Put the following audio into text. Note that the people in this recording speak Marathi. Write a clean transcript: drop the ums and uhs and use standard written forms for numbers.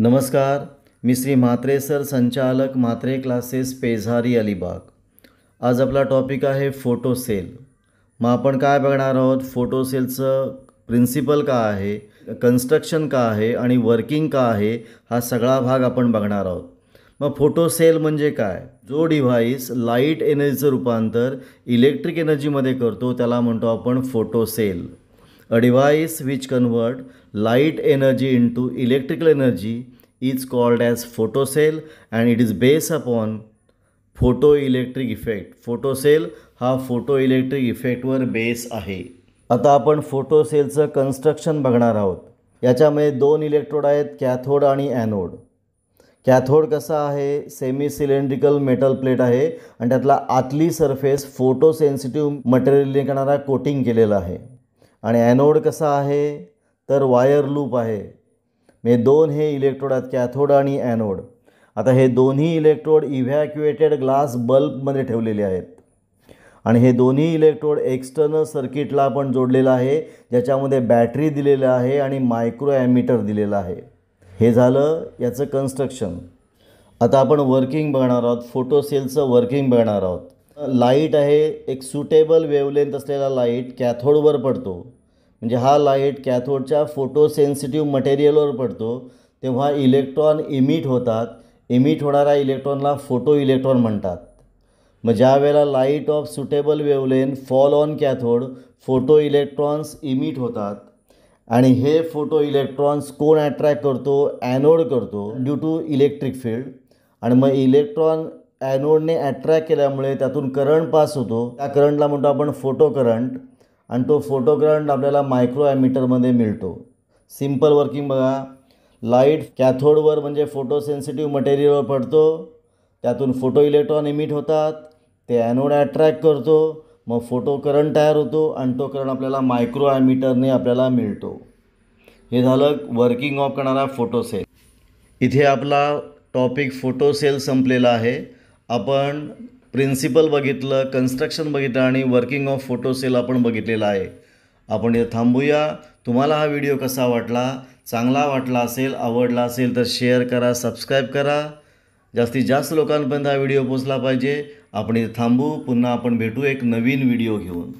नमस्कार, मी श्री म्हात्रे सर, संचालक म्हात्रे क्लासेस, पेझारी, अलिबाग. आज आपला टॉपिक आहे फोटो सेल. मग आपण काय बघणार आहोत? फोटो सेलचं प्रिन्सिपल का आहे, कन्स्ट्रक्शन का आहे आणि वर्किंग का आहे, हा सगळा भाग आपण बघणार आहोत. मग फोटो सेल म्हणजे काय? जो डिव्हाइस लाईट एनर्जीचं रूपांतर इलेक्ट्रिक एनर्जीमध्ये करतो त्याला म्हणतो आपण photo cell. A device which convert light energy into electrical energy is called as photocell and it is based upon photoelectric effect. Photocell हा फोटोइलेक्ट्रिक इफेक्टवर बेस आहे. आता आपण फोटोसेलचं कन्स्ट्रक्शन बघणार आहोत. याच्यामध्ये दोन इलेक्ट्रोड आहेत, कॅथोड आणि ॲनोड. कॅथोड कसा आहे? सेमी सिलेंड्रिकल मेटल प्लेट आहे आणि त्यातला आतली सरफेस फोटो सेन्सिटिव्ह मटेरियलने करणारा कोटिंग केलेला आहे. आणि ॲनोड कसा आहे? तर वायर लूप आहे. हे दोन हे इलेक्ट्रोड आहेत, कॅथोड आणि ॲनोड. आता हे दोन्ही इलेक्ट्रोड इव्हॅक्युएटेड ग्लास बल्बमध्ये ठेवलेले आहेत आणि हे दोन्ही इलेक्ट्रोड एक्सटर्नल सर्किटला आपण जोडलेलं आहे, ज्याच्यामध्ये बॅटरी दिलेलं आहे आणि मायक्रो ॲमीटर दिलेलं आहे. हे झालं याचं कन्स्ट्रक्शन. आता आपण वर्किंग बघणार आहोत, फोटोसेलचं वर्किंग बघणार आहोत. लाईट आहे, एक सुटेबल वेवलेंथ असलेला लाईट कॅथोडवर पडतो. म्हणजे हा लाईट कॅथोडच्या फोटो सेन्सिटिव्ह मटेरियलवर पडतो, तेव्हा इलेक्ट्रॉन इमिट होतात. इमिट होणाऱ्या इलेक्ट्रॉनला फोटो इलेक्ट्रॉन म्हणतात. मग ज्या वेळेला light of suitable wavelength fall on cathode, photo electrons emit होतात आणि हे फोटो इलेक्ट्रॉन्स कोण अट्रॅक्ट करतो? ॲनोड करतो, ड्यू टू इलेक्ट्रिक फील्ड. आणि मग इलेक्ट्रॉन ॲनोडने अट्रॅक्ट केल्यामुळे त्यातून करंट पास होतो. त्या करंटला म्हणतो आपण फोटो करंट आणि तो फोटो करंट आपल्याला मायक्रो ॲमीटरमध्ये मिळतो. सिम्पल वर्किंग बघा. लाईट कॅथोडवर म्हणजे फोटो सेन्सिटिव्ह मटेरियलवर पडतो, त्यातून फोटो इलेक्ट्रॉन इमिट होतात, ते ॲनोड अट्रॅक्ट करतो, मग फोटो करंट तयार होतो आणि तो करंट आपल्याला मायक्रो ॲमीटरने आपल्याला मिळतो. हे झालं वर्किंग ऑफ करणारा फोटो सेल. इथे आपला टॉपिक फोटो सेल संपलेला आहे. आपण प्रिन्सिपल बघितलं, कन्स्ट्रक्शन बघितलं आणि वर्किंग ऑफ फोटो सेल आपण बघितलेलं आहे. आपण इथे थांबूया. तुम्हाला हा व्हिडिओ कसा वाटला? चांगला वाटला असेल, आवडला असेल तर शेअर करा, सबस्क्राईब करा. जास्तीत जास्त लोकांपर्यंत हा व्हिडिओ पोचला पाहिजे. आपण इथे थांबू. पुन्हा आपण भेटू एक नवीन व्हिडिओ घेऊन.